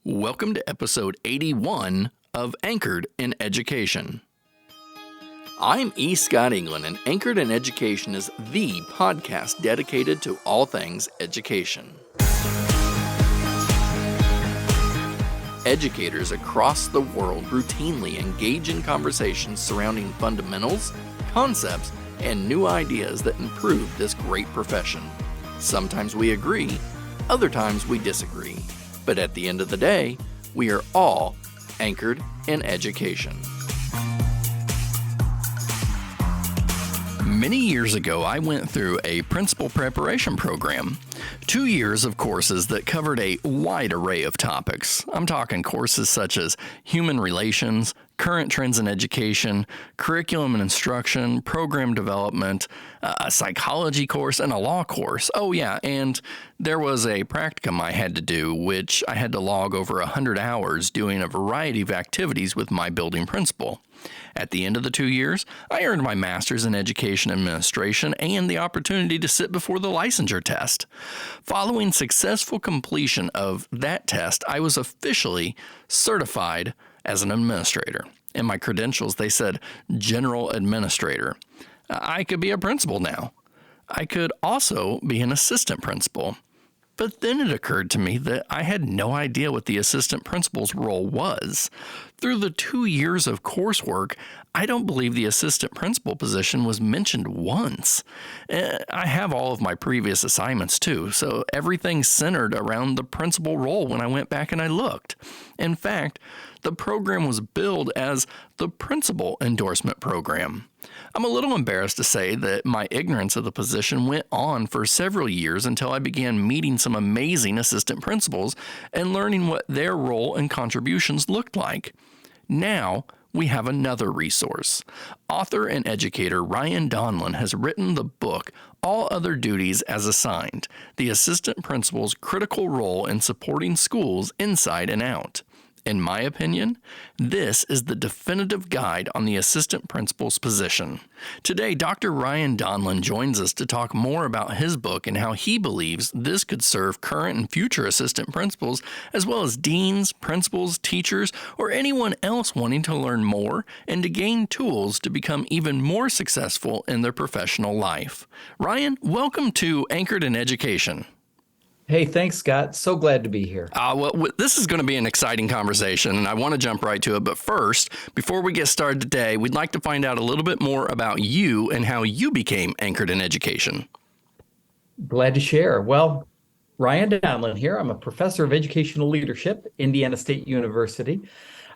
Welcome to episode 81 of Anchored in Education. I'm E. Scott England, and Anchored in Education is the podcast dedicated to all things education. Educators across the world routinely engage in conversations surrounding fundamentals, concepts, and new ideas that improve this great profession. Sometimes we agree, other times we disagree. But at the end of the day, we are all anchored in education. Many years ago, I went through a principal preparation program. 2 years of courses that covered a wide array of topics. I'm talking courses such as human relations, current trends in education, curriculum and instruction, program development, a psychology course, and a law course. Oh yeah, and there was a practicum I had to do, which I had to log over 100 hours doing a variety of activities with my building principal. At the end of the 2 years, I earned my master's in education administration and the opportunity to sit before the licensure test. Following successful completion of that test, I was officially certified as an administrator. In my credentials, they said general administrator. I could be a principal now. I could also be an assistant principal. But then it occurred to me that I had no idea what the assistant principal's role was. Through the 2 years of coursework, I don't believe the assistant principal position was mentioned once. I have all of my previous assignments too, so everything centered around the principal role when I went back and I looked. In fact, the program was billed as the principal endorsement program. I'm a little embarrassed to say that my ignorance of the position went on for several years until I began meeting some amazing assistant principals and learning what their role and contributions looked like. Now, we have another resource. Author and educator Ryan Donlan has written the book, All Other Duties as Assigned, the assistant principal's critical role in supporting schools inside and out. In my opinion, this is the definitive guide on the assistant principal's position. Today, Dr. Ryan Donlan joins us to talk more about his book and how he believes this could serve current and future assistant principals, as well as deans, principals, teachers, or anyone else wanting to learn more and to gain tools to become even more successful in their professional life. Ryan, welcome to Anchored in Education. Hey, thanks, Scott. So glad to be here. This is going to be an exciting conversation, and I want to jump right to it. But first, before we get started today, we'd like to find out a little bit more about you and how you became anchored in education. Glad to share. Well, Ryan Donlan here. I'm a professor of educational leadership, Indiana State University.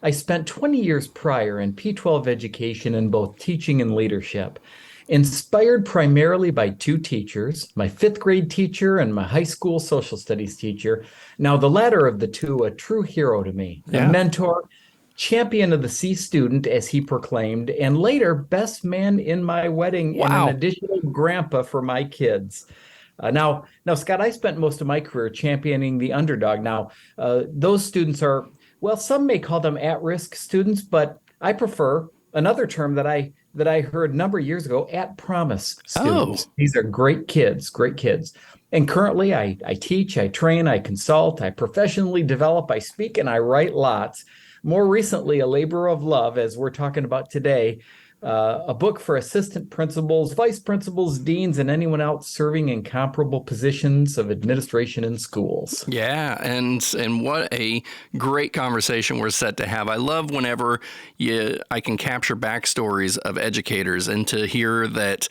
I spent 20 years prior in P-12 education in both teaching and leadership. Inspired primarily by two teachers, my fifth grade teacher and my high school social studies teacher. Now, the latter of the two, a true hero to me, a mentor, champion of the C student, as he proclaimed, and later best man in my wedding and an additional grandpa for my kids. Now, Scott, I spent most of my career championing the underdog. Now, those students are, well, some may call them at-risk students, but I prefer another term that I heard a number of years ago, at-promise students. Oh. These are great kids. And currently I teach, I train, I consult, I professionally develop, I speak, and I write lots. More recently, a labor of love, as we're talking about today, a book for assistant principals, vice principals, deans, and anyone else serving in comparable positions of administration in schools. Yeah, and what a great conversation we're set to have. I love whenever I can capture backstories of educators and to hear that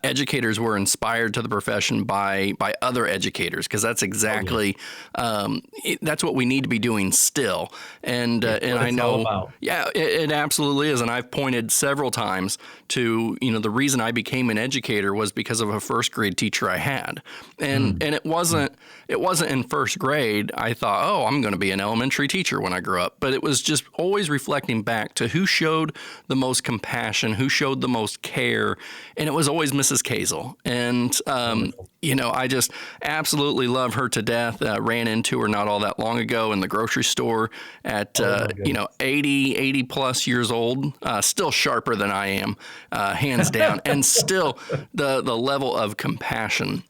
educators were inspired to the profession by other educators, because that's exactly that's what we need to be doing still. And I know, it absolutely is. And I've pointed several times to, the reason I became an educator was because of a first grade teacher I had. And it wasn't in first grade I thought, I'm going to be an elementary teacher when I grow up. But it was just always reflecting back to who showed the most compassion, who showed the most care. And it was always Mrs. Kazel. And, I just absolutely love her to death. Ran into her not all that long ago in the grocery store at, 80 plus years old, still sharper than I am, hands down, and still the level of compassion.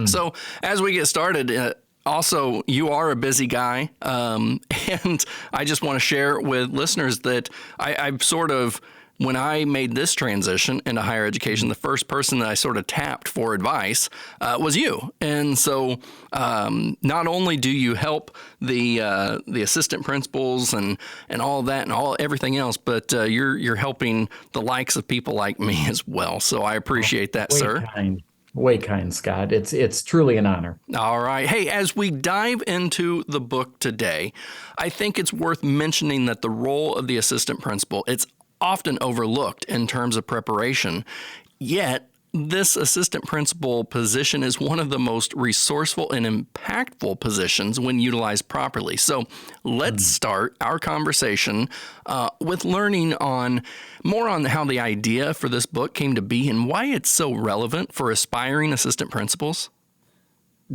So as we get started, Also, you are a busy guy. And I just want to share with listeners that I've sort of, when I made this transition into higher education, the first person that I sort of tapped for advice was you. And so not only do you help the assistant principals and all of that and everything else, but you're helping the likes of people like me as well. So I appreciate that, sir. Way kind, Scott. It's truly an honor. All right. Hey, as we dive into the book today, I think it's worth mentioning that the role of the assistant principal, it's often overlooked in terms of preparation. Yet, this assistant principal position is one of the most resourceful and impactful positions when utilized properly. So let's start our conversation with learning more on how the idea for this book came to be and why it's so relevant for aspiring assistant principals.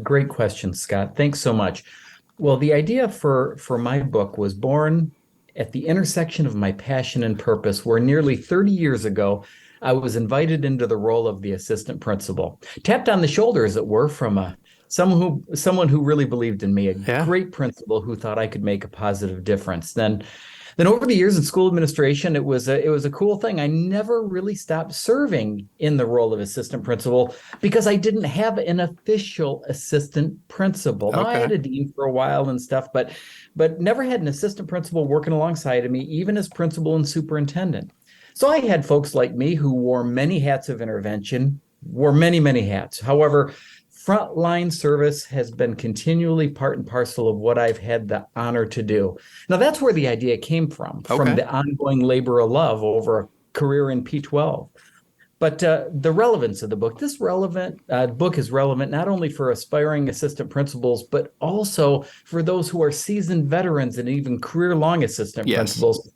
Great question, Scott. Thanks so much. Well, the idea for my book was born at the intersection of my passion and purpose, where nearly 30 years ago, I was invited into the role of the assistant principal, tapped on the shoulder, as it were, from someone who really believed in me, a great principal who thought I could make a positive difference. Then over the years in school administration, it was a cool thing. I never really stopped serving in the role of assistant principal because I didn't have an official assistant principal. Now, I had a dean for a while and stuff, but never had an assistant principal working alongside of me, even as principal and superintendent. So I had folks like me who wore many hats of intervention, wore many, many hats. However, frontline service has been continually part and parcel of what I've had the honor to do. Now, that's where the idea came from the ongoing labor of love over a career in P12. But the relevance of the book, this book is relevant not only for aspiring assistant principals, but also for those who are seasoned veterans and even career-long assistant principals.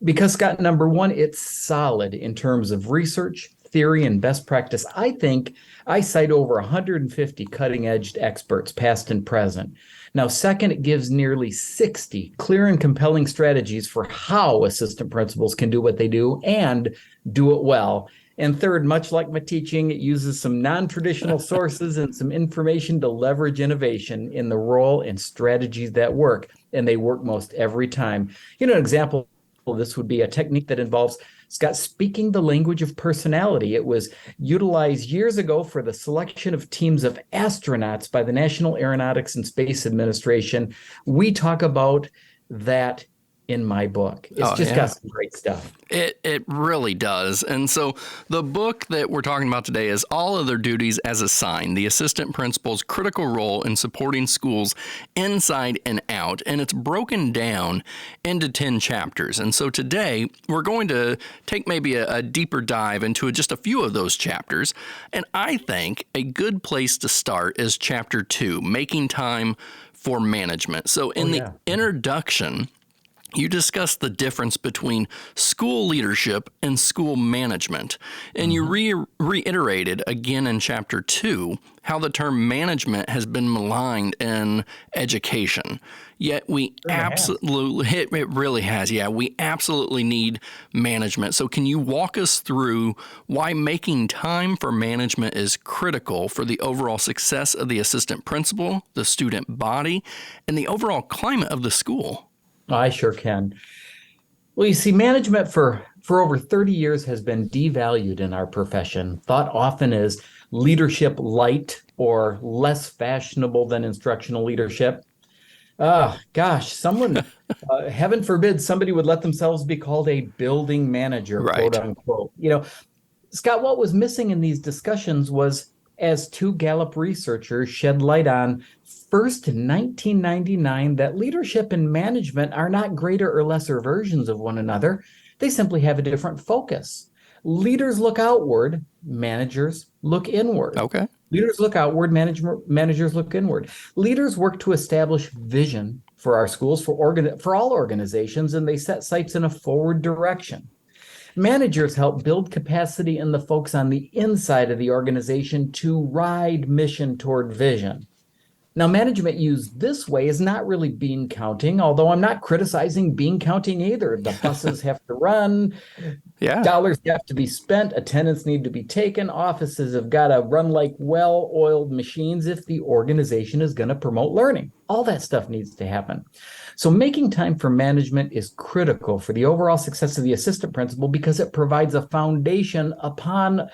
Because, Scott, number one, it's solid in terms of research, theory, and best practice. I think I cite over 150 cutting-edge experts, past and present. Now, second, it gives nearly 60 clear and compelling strategies for how assistant principals can do what they do and do it well. And third, much like my teaching, it uses some non-traditional sources and some information to leverage innovation in the role and strategies that work. And they work most every time. An example of this would be a technique that involves, Scott, speaking the language of personality. It was utilized years ago for the selection of teams of astronauts by the National Aeronautics and Space Administration. We talk about that in my book. It's got some great stuff. It really does. And so the book that we're talking about today is All Other Duties as Assigned, the assistant principal's critical role in supporting schools inside and out. And it's broken down into 10 chapters. And so today we're going to take maybe a deeper dive into just a few of those chapters. And I think a good place to start is chapter 2, Making Time for Management. So in the introduction, you discussed the difference between school leadership and school management, and you reiterated again in chapter 2 how the term management has been maligned in education. Yet we it really has. Yeah, we absolutely need management. So can you walk us through why making time for management is critical for the overall success of the assistant principal, the student body, and the overall climate of the school? I sure can. Well, you see, management for over 30 years has been devalued in our profession, thought often as leadership light or less fashionable than instructional leadership. Someone, heaven forbid, somebody would let themselves be called a building manager, quote unquote. Scott, what was missing in these discussions was, as two Gallup researchers shed light on first in 1999, that leadership and management are not greater or lesser versions of one another. They simply have a different focus. Leaders look outward, managers look inward. Okay. Leaders look outward, managers look inward. Leaders work to establish vision for our schools, for all organizations, and they set sights in a forward direction. Managers help build capacity in the folks on the inside of the organization to ride mission toward vision. Now, management used this way is not really bean counting, although I'm not criticizing bean counting either. The buses have to run, Yeah. dollars have to be spent, attendance need to be taken, offices have got to run like well-oiled machines if the organization is going to promote learning. All that stuff needs to happen. So making time for management is critical for the overall success of the assistant principal because it provides a foundation upon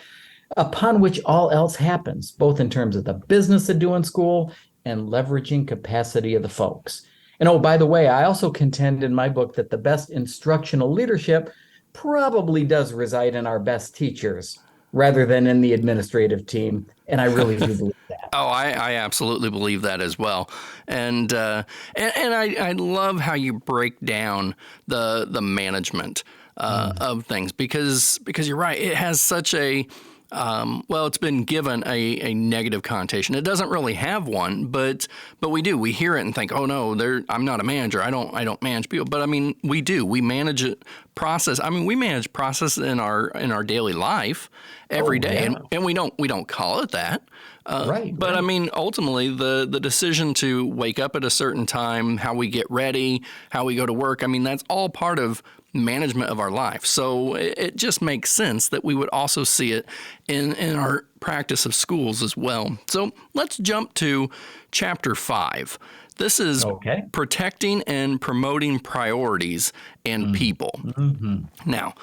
which all else happens, both in terms of the business of doing school and leveraging capacity of the folks. And oh, by the way, I also contend in my book that the best instructional leadership probably does reside in our best teachers rather than in the administrative team. And I really do believe that. Oh, I absolutely believe that as well, and I love how you break down the management of things because you're right. It has such a well, it's been given a negative connotation. It doesn't really have one, but we do. We hear it and think, oh no, I'm not a manager. I don't manage people. But I mean, we do. We manage it process. I mean, we manage process in our daily life every day, Yeah. and we don't call it that. But Right. I mean, ultimately, the decision to wake up at a certain time, how we get ready, how we go to work, I mean, that's all part of management of our life. So it just makes sense that we would also see it in our practice of schools as well. So let's jump to chapter 5. This is Okay. protecting and promoting priorities and people. Mm-hmm. Now,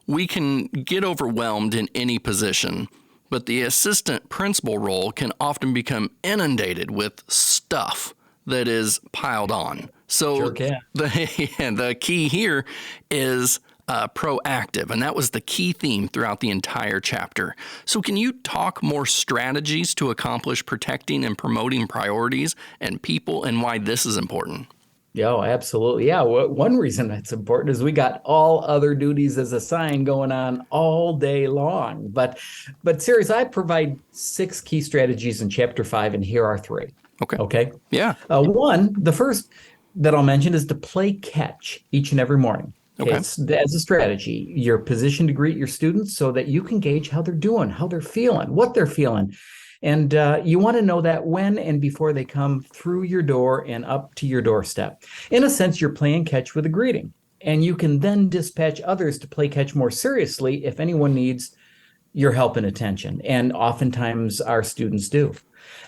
we can get overwhelmed in any position, but the assistant principal role can often become inundated with stuff that is piled on. So Sure can. the key here is proactive, and that was the key theme throughout the entire chapter. So can you talk more strategies to accomplish protecting and promoting priorities and people and why this is important? Yeah, oh, absolutely. Yeah, one reason that's important is we got all other duties as assigned going on all day long. But serious, I provide 6 key strategies in chapter 5, and here are 3. Okay. Okay. Yeah. The first that I'll mention is to play catch each and every morning. Okay, Okay. it's as a strategy. You're positioned to greet your students so that you can gauge how they're doing, how they're feeling, what they're feeling. And you want to know that when and before they come through your door and up to your doorstep. In a sense, you're playing catch with a greeting. And you can then dispatch others to play catch more seriously if anyone needs your help and attention. And oftentimes our students do.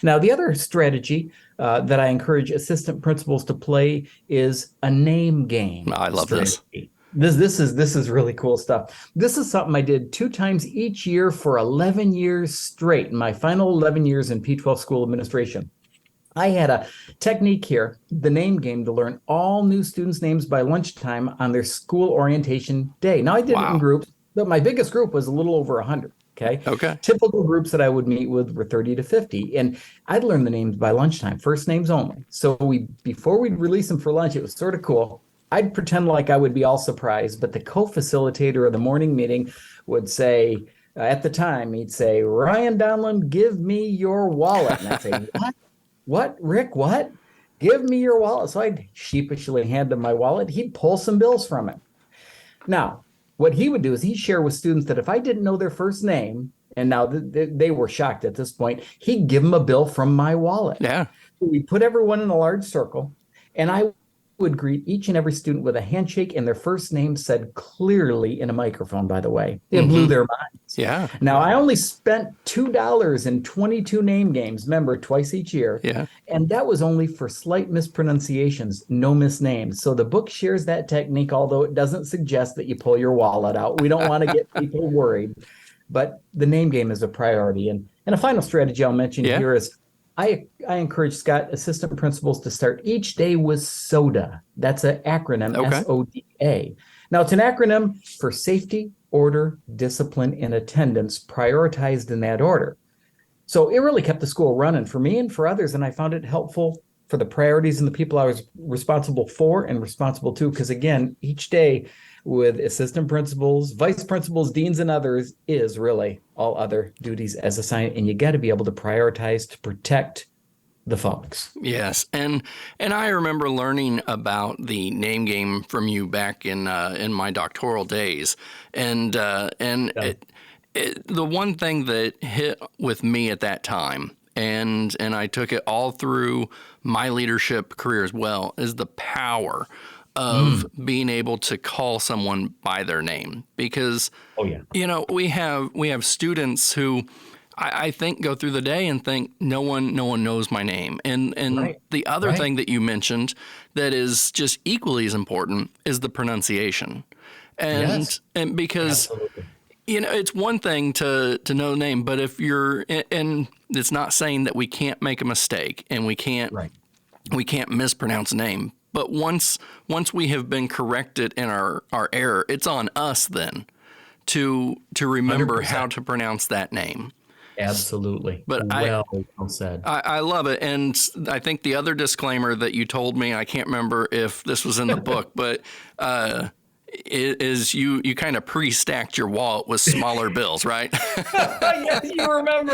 Now, the other strategy that I encourage assistant principals to play is a name game I love strategy. This is really cool stuff. This is something I did 2 times each year for 11 years straight, my final 11 years in P12 school administration. I had a technique here, the name game, to learn all new students' names by lunchtime on their school orientation day. Now, I did it in Wow. groups, but my biggest group was a little over 100. Okay. Okay. Typical groups that I would meet with were 30 to 50. And I'd learn the names by lunchtime, first names only. So before we'd release them for lunch, it was sort of cool. I'd pretend like I would be all surprised, but the co-facilitator of the morning meeting would say, at the time, he'd say, Ryan Donlan, give me your wallet. And I'd say, what? What, Rick, what? Give me your wallet. So I'd sheepishly hand him my wallet. He'd pull some bills from it. Now, what he would do is he'd share with students that if I didn't know their first name, and now they were shocked at this point, he'd give them a bill from my wallet. Yeah. We put everyone in a large circle, and I would greet each and every student with a handshake and their first name said clearly in a microphone, by the way. It blew their minds. Yeah. Now, I only spent $2 in 22 name games, remember, twice each year. Yeah. And that was only for slight mispronunciations, no misnames. So the book shares that technique, although it doesn't suggest that you pull your wallet out. We don't want to get people worried, but the name game is a priority. And a final strategy I'll mention here is I encourage Scott assistant principals to start each day with SODA. That's an acronym, SODA. Now, it's an acronym for safety, order, discipline, and attendance, prioritized in that order. So it really kept the school running for me and for others, and I found it helpful for the priorities and the people I was responsible for and responsible to, because again, each day with assistant principals, vice principals, deans, and others is really all other duties as assigned, and you got to be able to prioritize to protect the folks. Yes, and I remember learning about the name game from you back in my doctoral days, the one thing that hit with me at that time, and I took it all through my leadership career as well, is the power of being able to call someone by their name. Because Oh, yeah. we have students who I think go through the day and think no one knows my name. And Right. the other Right. thing that you mentioned that is just equally as important is the pronunciation. Yes. And because Absolutely. it's one thing to know the name, but if you're, and it's not saying that we can't make a mistake and Right. we can't mispronounce a name. But once we have been corrected in our error, it's on us then to remember how 100%. to pronounce that name. Absolutely. But Well said. I love it. And I think the other disclaimer that you told me, I can't remember if this was in the book, but is you kind of pre-stacked your wallet with smaller bills, right? Yes, you remember.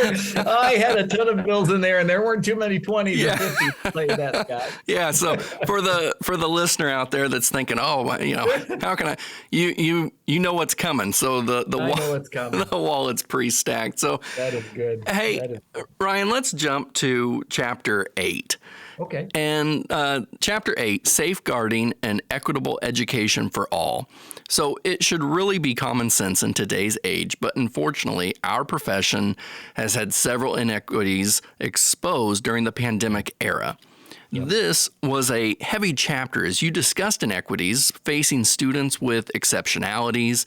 I had a ton of bills in there, and there weren't too many 20s Yeah. or 50s to play that, Scott. Yeah. So for the listener out there that's thinking, oh, how can I? You know what's coming. So I know what's coming. the wallet's pre-stacked. So That is good. hey, That is Ryan, let's jump to chapter 8. okay. And chapter 8, safeguarding an equitable education for all. So it should really be common sense in today's age, but unfortunately, our profession has had several inequities exposed during the pandemic era. Yep. This was a heavy chapter as you discussed inequities facing students with exceptionalities,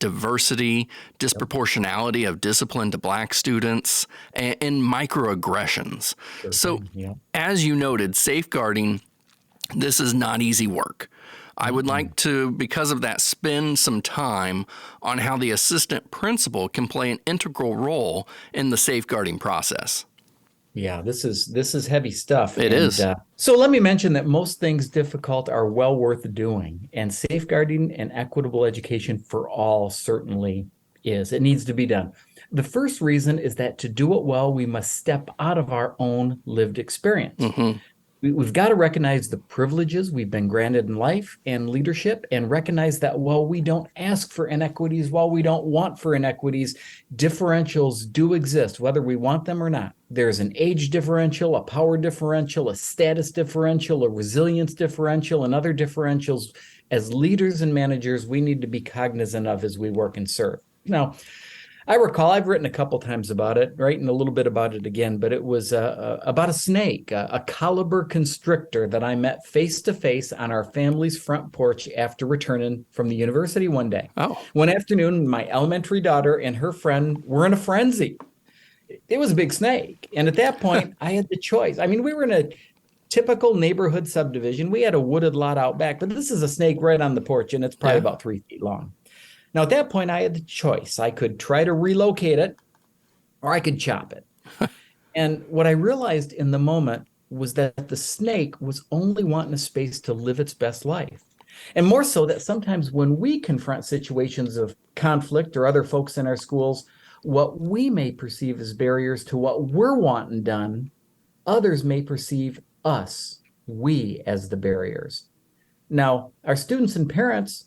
diversity, disproportionality of discipline to Black students, and microaggressions. Sure So, thing. Yeah. as you noted, safeguarding, this is not easy work. I would like to, because of that, spend some time on how the assistant principal can play an integral role in the safeguarding process. Yeah, this is heavy stuff. It is. So let me mention that most things difficult are well worth doing, and safeguarding an equitable education for all certainly is. It needs to be done. The first reason is that to do it well, we must step out of our own lived experience. We've got to recognize the privileges we've been granted in life and leadership, and recognize that while we don't ask for inequities, while we don't want for inequities, differentials do exist, whether we want them or not. There's an age differential, a power differential, a status differential, a resilience differential, and other differentials. As leaders and managers, we need to be cognizant of as we work and serve. Now, I recall I've written a couple times about it, writing a little bit about it again, but it was about a snake, a caliber constrictor that I met face to face on our family's front porch after returning from the university one day. Oh. One afternoon, my elementary daughter and her friend were in a frenzy. It was a big snake. And at that point, I had the choice. I mean, we were in a typical neighborhood subdivision. We had a wooded lot out back, but this is a snake right on the porch, and it's probably about 3 feet long. Now, at that point, I had the choice. I could try to relocate it, or I could chop it. And what I realized in the moment was that the snake was only wanting a space to live its best life. And more so that sometimes when we confront situations of conflict or other folks in our schools, what we may perceive as barriers to what we're wanting done, others may perceive us, we, as the barriers. Now, our students and parents,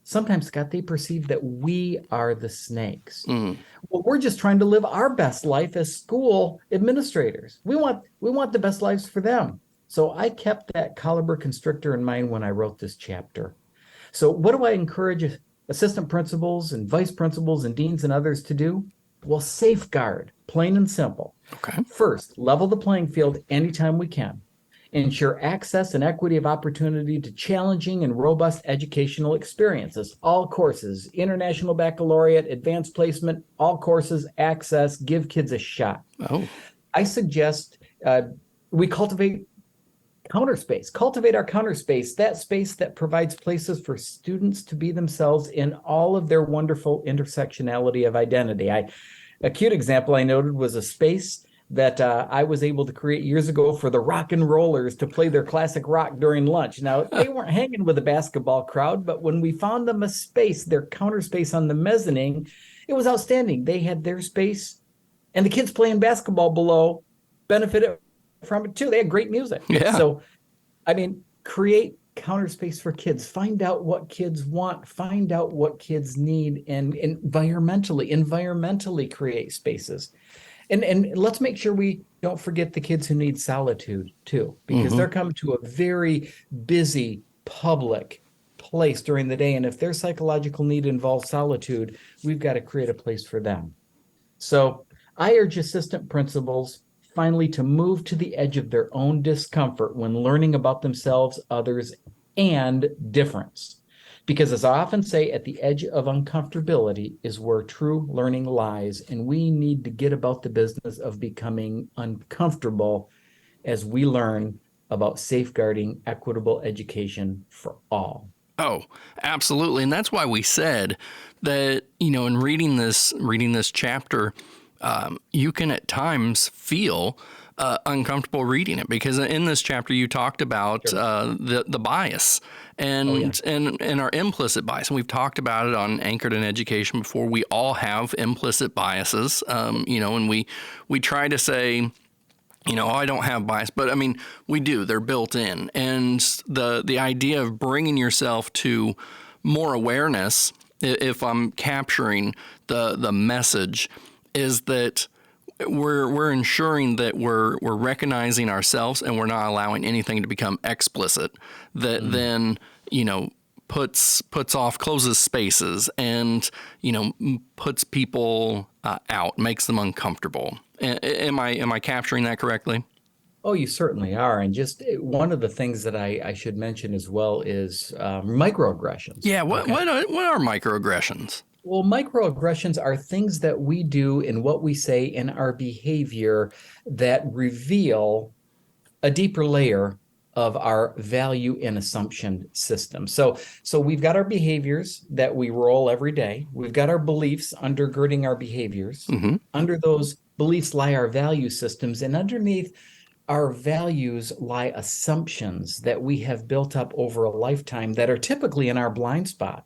sometimes, Scott, they perceive that we are the snakes. Well, we're just trying to live our best life as school administrators. We want the best lives for them. So I kept that caliber constrictor in mind when I wrote this chapter. So what do I encourage assistant principals and vice principals and deans and others to do? Well, safeguard, plain and simple. Okay. First, level the playing field anytime we can. Ensure access and equity of opportunity to challenging and robust educational experiences. All courses, international baccalaureate, advanced placement, all courses, access, give kids a shot. Oh. I suggest we cultivate counter space, cultivate our counter space, that space that provides places for students to be themselves in all of their wonderful intersectionality of identity. A cute example I noted was a space that I was able to create years ago for the rock and rollers to play their classic rock during lunch. Now, they weren't hanging with a basketball crowd, but when we found them a space, their counter space on the mezzanine, it was outstanding. They had their space, and the kids playing basketball below benefited from it too. They had great music. Yeah. So, I mean, create counter space for kids. Find out what kids want. Find out what kids need, and environmentally create spaces. And let's make sure we don't forget the kids who need solitude too, because Hmm. they're coming to a very busy public place during the day. And if their psychological need involves solitude, we've got to create a place for them. So I urge assistant principals finally to move to the edge of their own discomfort when learning about themselves, others, and difference. Because as I often say, at the edge of uncomfortability is where true learning lies. And we need to get about the business of becoming uncomfortable as we learn about safeguarding equitable education for all. Oh, absolutely. And that's why we said that, in reading this chapter, you can at times feel uncomfortable reading it because in this chapter you talked about Sure. the bias Oh, yeah. and our implicit bias, and we've talked about it on Anchored in Education before. We all have implicit biases, and we try to say, oh, I don't have bias, but I mean, we do. They're built in, and the idea of bringing yourself to more awareness, if I'm capturing the message, is that we're ensuring that we're recognizing ourselves and we're not allowing anything to become explicit that then closes spaces and puts people out, makes them uncomfortable. Am I capturing that correctly? Oh, you certainly are. And just one of the things that I should mention as well is microaggressions. Yeah. What Okay. what are microaggressions? Well, microaggressions are things that we do in what we say in our behavior that reveal a deeper layer of our value and assumption system. So we've got our behaviors that we roll every day. We've got our beliefs undergirding our behaviors. Hmm. Under those beliefs lie our value systems, and underneath our values lie assumptions that we have built up over a lifetime that are typically in our blind spot.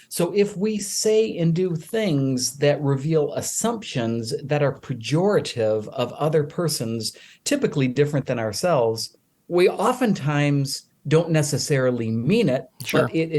So if we say and do things that reveal assumptions that are pejorative of other persons, typically different than ourselves, we oftentimes don't necessarily mean it, Sure. but it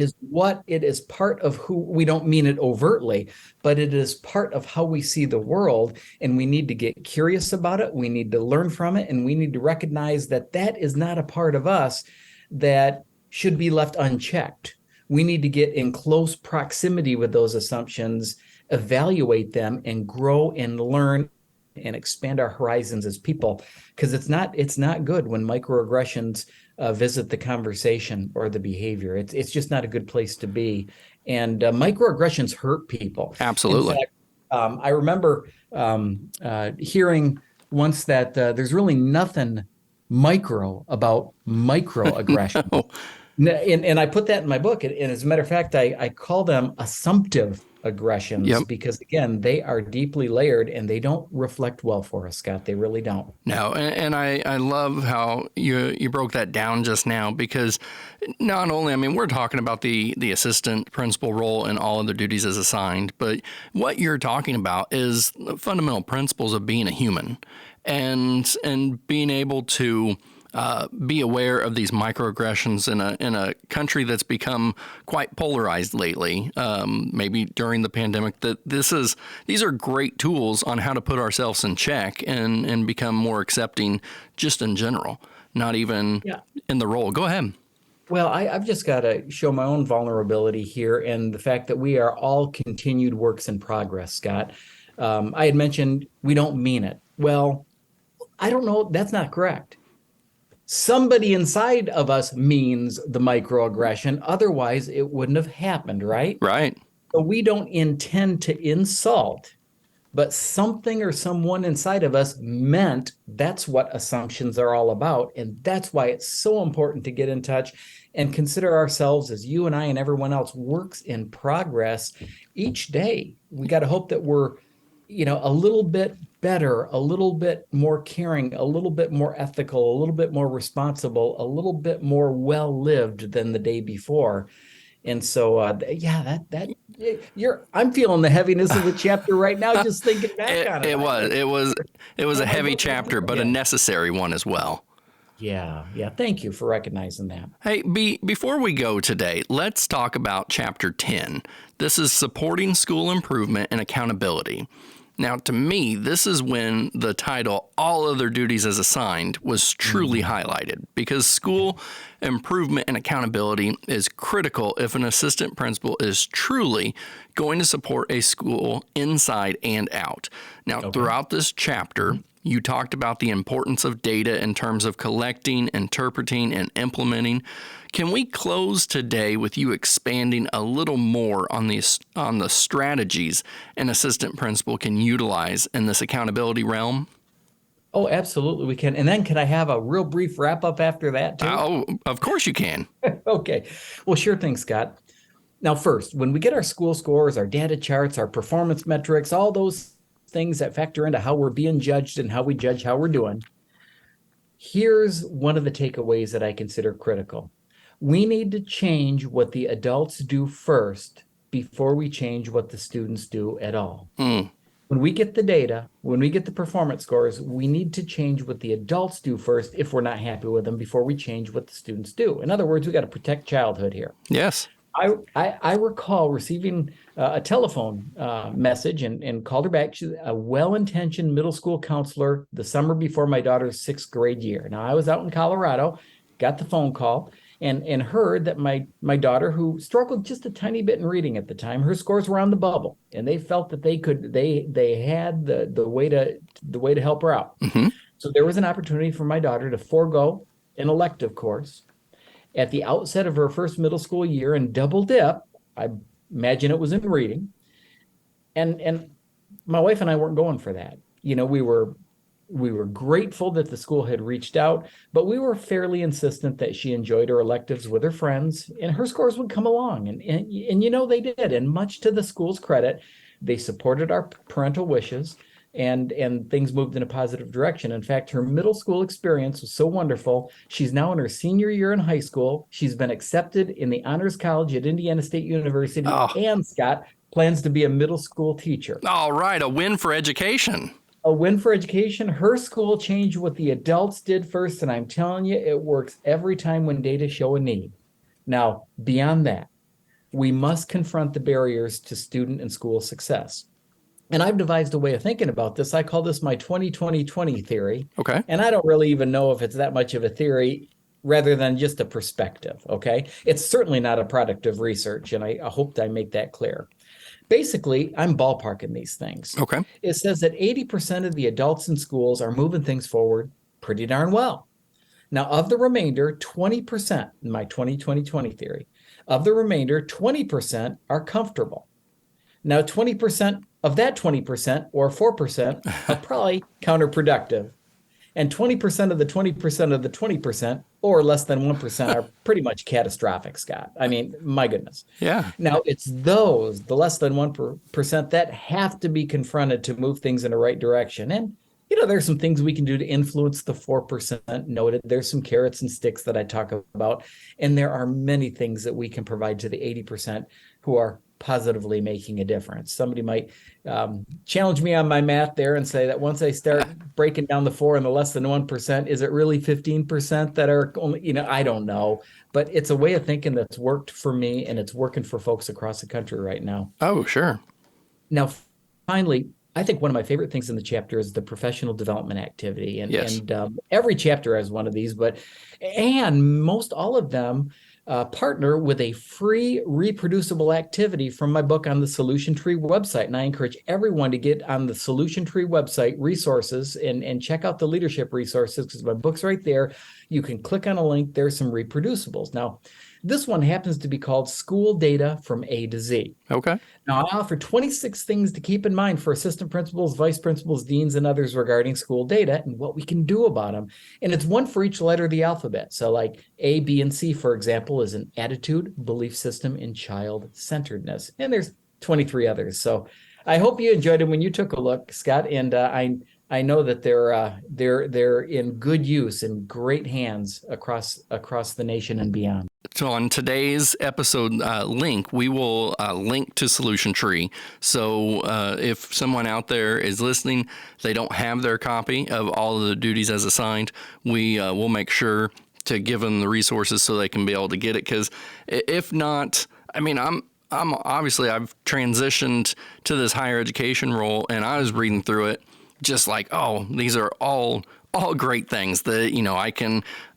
is part of who we don't mean it overtly, but it is part of how we see the world. And we need to get curious about it. We need to learn from it. And we need to recognize that that is not a part of us that should be left unchecked. We need to get in close proximity with those assumptions, evaluate them, and grow and learn and expand our horizons as people. Because it's not good when microaggressions visit the conversation or the behavior. It's just not a good place to be. And microaggressions hurt people. In Absolutely. fact, I remember hearing once that there's really nothing micro about microaggression. Oh, And I put that in my book. And as a matter of fact, I call them assumptive aggressions yep. because, again, they are deeply layered and they don't reflect well for us, Scott. They really don't. No, and I love how you broke that down just now because not only, I mean, we're talking about the assistant principal role and all other duties as assigned, but what you're talking about is the fundamental principles of being a human and being able to be aware of these microaggressions in a country that's become quite polarized lately. Maybe during the pandemic, these are great tools on how to put ourselves in check and become more accepting, just in general, not even Yeah. in the role. Go ahead. Well, I've just got to show my own vulnerability here and the fact that we are all continued works in progress, Scott. I had mentioned we don't mean it. Well, I don't know. That's not correct. Somebody inside of us means the microaggression. Otherwise, it wouldn't have happened, right? Right. So we don't intend to insult, but something or someone inside of us meant that's what assumptions are all about. And that's why it's so important to get in touch and consider ourselves as you and I and everyone else works in progress each day. We got to hope that we're, a little bit better, a little bit more caring, a little bit more ethical, a little bit more responsible, a little bit more well lived than the day before. And so, yeah, I'm feeling the heaviness of the chapter right now, just thinking back It, on it. it was it was it was a My heavy book right chapter, now. but a Yeah, necessary one as well. yeah. Thank you for recognizing that. Hey, before we go today, let's talk about Chapter 10. This is supporting school improvement and accountability. Now, to me, this is when the title, All Other Duties as Assigned, was truly highlighted, because school improvement and accountability is critical if an assistant principal is truly going to support a school inside and out. Now, throughout this chapter, you talked about the importance of data in terms of collecting, interpreting, and implementing. Can we close today with you expanding a little more on the strategies an assistant principal can utilize in this accountability realm? Oh, absolutely, we can. And then can I have a real brief wrap up after that, too? Oh, of course you can. Okay. Well, sure thing, Scott. Now, first, when we get our school scores, our data charts, our performance metrics, all those things that factor into how we're being judged and how we judge how we're doing, here's one of the takeaways that I consider critical. We need to change what the adults do first before we change what the students do at all. When we get the data, when we get the performance scores, we need to change what the adults do first if we're not happy with them before we change what the students do. In other words, we got to protect childhood here. Yes. I recall receiving a telephone message and called her back. She's a well-intentioned middle school counselor the summer before my daughter's 6th grade year. Now, I was out in Colorado, got the phone call, and heard that my daughter, who struggled just a tiny bit in reading at the time, her scores were on the bubble, and they felt that they had the way to help her out. So there was an opportunity for my daughter to forego an elective course at the outset of her first middle school year and double dip. I imagine it was in reading. And my wife and I weren't going for that. We were grateful that the school had reached out, but we were fairly insistent that she enjoyed her electives with her friends and her scores would come along. And they did. And much to the school's credit, they supported our parental wishes and things moved in a positive direction. In fact, her middle school experience was so wonderful. She's now in her senior year in high school. She's been accepted in the Honors College at Indiana State University, and Scott plans to be a middle school teacher. All right, a win for education. A win for education. Her school changed what the adults did first, and I'm telling you, it works every time when data show a need. Now, beyond that, we must confront the barriers to student and school success. And I've devised a way of thinking about this. I call this my 20-20-20 theory. Okay. And I don't really even know if it's that much of a theory rather than just a perspective, okay? It's certainly not a product of research, and I hope I make that clear. Basically, I'm ballparking these things. Okay. It says that 80% of the adults in schools are moving things forward pretty darn well. Now, of the remainder, 20%, in my 20-20-20 theory, of the remainder, 20% are comfortable. Now, 20% of that 20%, or 4%, are probably counterproductive. And 20% of the 20% of the 20%, or less than 1%, are pretty much catastrophic, Scott. I mean, my goodness. Yeah. Now, it's those, the less than 1%, that have to be confronted to move things in the right direction. And, there's some things we can do to influence the 4% noted. There's some carrots and sticks that I talk about. And there are many things that we can provide to the 80% who are positively making a difference. Somebody might challenge me on my math there and say that once I start breaking down the 4 and the less than 1%, is it really 15% that are only, I don't know, but it's a way of thinking that's worked for me and it's working for folks across the country right now. Oh, sure. Now, finally, I think one of my favorite things in the chapter is the professional development activity. And, yes. and every chapter has one of these, and most all of them partner with a free reproducible activity from my book on the Solution Tree website. And I encourage everyone to get on the Solution Tree website resources and check out the leadership resources, because my book's right there. You can click on a link. There's some reproducibles. Now, this one happens to be called School Data from A to Z. Okay. Now, I offer 26 things to keep in mind for assistant principals, vice principals, deans, and others regarding school data and what we can do about them. And it's one for each letter of the alphabet. So like A, B, and C, for example, is an attitude, belief system, and child-centeredness. And there's 23 others. So I hope you enjoyed them when you took a look, Scott. And I know that they're in good use and great hands across the nation and beyond. So on today's episode link, we will link to Solution Tree. So if someone out there is listening, they don't have their copy of all of the duties as assigned, we'll make sure to give them the resources so they can be able to get it. Because if not, I mean, I've transitioned to this higher education role, and I was reading through it just like, oh, these are all great things that,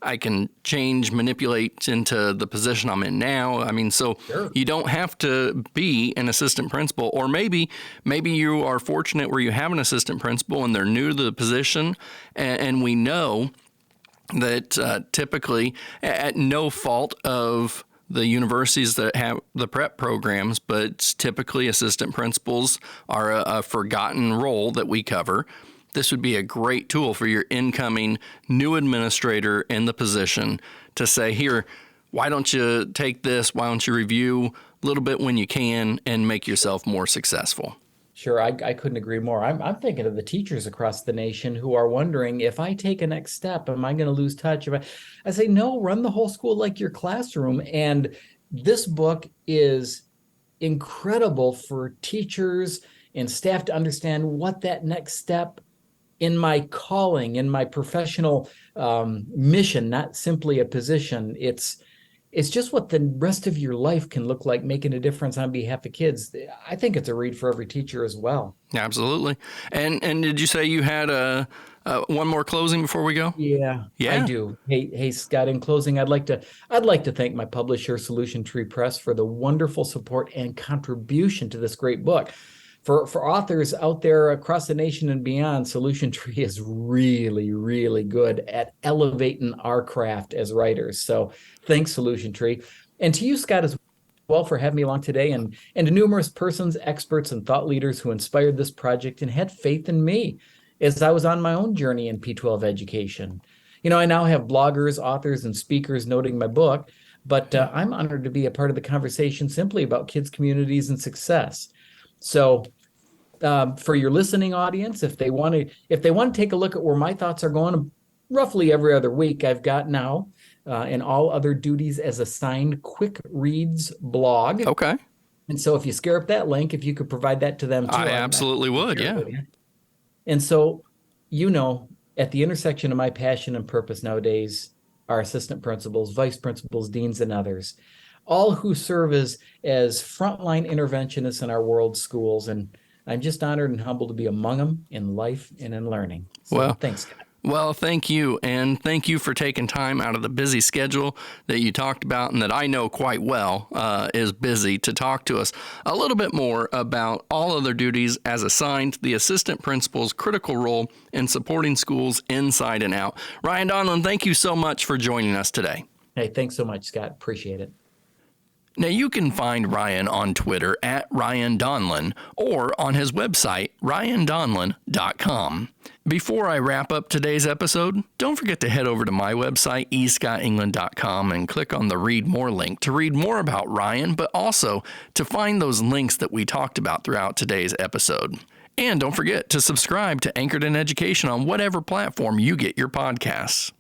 I can change, manipulate into the position I'm in now. I mean, so Sure. you don't have to be an assistant principal, or maybe you are fortunate where you have an assistant principal and they're new to the position, and we know that typically, at no fault of the universities that have the prep programs, but typically assistant principals are a forgotten role that we cover. This would be a great tool for your incoming new administrator in the position to say, here, why don't you take this? Why don't you review a little bit when you can and make yourself more successful? Sure, I couldn't agree more. I'm thinking of the teachers across the nation who are wondering, if I take a next step, am I going to lose touch? I say, no, run the whole school like your classroom. And this book is incredible for teachers and staff to understand what that next step in my calling, in my professional mission, not simply a position. It's just what the rest of your life can look like, making a difference on behalf of kids. I think it's a read for every teacher as well. Absolutely. And did you say you had one more closing before we go? Yeah, I do. Hey, Scott, in closing, I'd like to thank my publisher, Solution Tree Press, for the wonderful support and contribution to this great book. For authors out there across the nation and beyond, Solution Tree is really, really good at elevating our craft as writers. So thanks, Solution Tree. And to you, Scott, as well, for having me along today, and to numerous persons, experts, and thought leaders who inspired this project and had faith in me as I was on my own journey in P-12 education. I now have bloggers, authors, and speakers noting my book, but I'm honored to be a part of the conversation simply about kids, communities, and success. So for your listening audience, if they want to take a look at where my thoughts are going roughly every other week, I've got now in all other duties as assigned quick reads blog. Okay. And so if you scare up that link, if you could provide that to them too. I absolutely would. Yeah. And so, at the intersection of my passion and purpose nowadays are assistant principals, vice principals, deans, and others, all who serve as frontline interventionists in our world's schools. And I'm just honored and humbled to be among them in life and in learning. So, thanks, Scott. Well, thank you. And thank you for taking time out of the busy schedule that you talked about and that I know quite well is busy, to talk to us a little bit more about all other duties as assigned, the assistant principal's critical role in supporting schools inside and out. Ryan Donlan, thank you so much for joining us today. Hey, thanks so much, Scott. Appreciate it. Now, you can find Ryan on Twitter at Ryan Donlan or on his website, ryandonlan.com. Before I wrap up today's episode, don't forget to head over to my website, escottengland.com, and click on the Read More link to read more about Ryan, but also to find those links that we talked about throughout today's episode. And don't forget to subscribe to Anchored in Education on whatever platform you get your podcasts.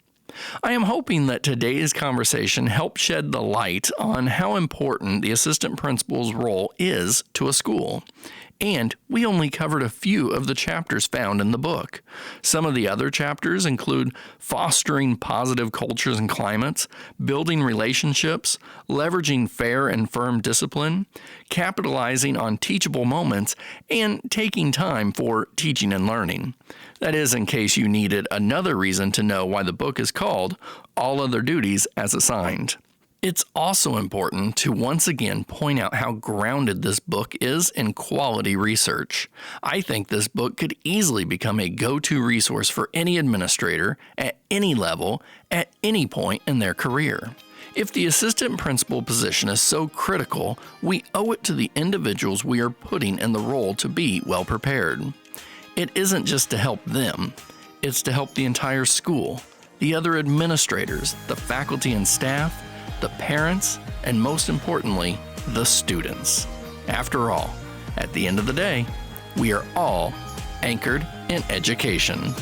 I am hoping that today's conversation helped shed the light on how important the assistant principal's role is to a school. And we only covered a few of the chapters found in the book. Some of the other chapters include fostering positive cultures and climates, building relationships, leveraging fair and firm discipline, capitalizing on teachable moments, and taking time for teaching and learning. That is, in case you needed another reason to know why the book is called All Other Duties as Assigned. It's also important to once again point out how grounded this book is in quality research. I think this book could easily become a go-to resource for any administrator at any level at any point in their career. If the assistant principal position is so critical, we owe it to the individuals we are putting in the role to be well prepared. It isn't just to help them, it's to help the entire school, the other administrators, the faculty and staff, the parents, and most importantly, the students. After all, at the end of the day, we are all anchored in education.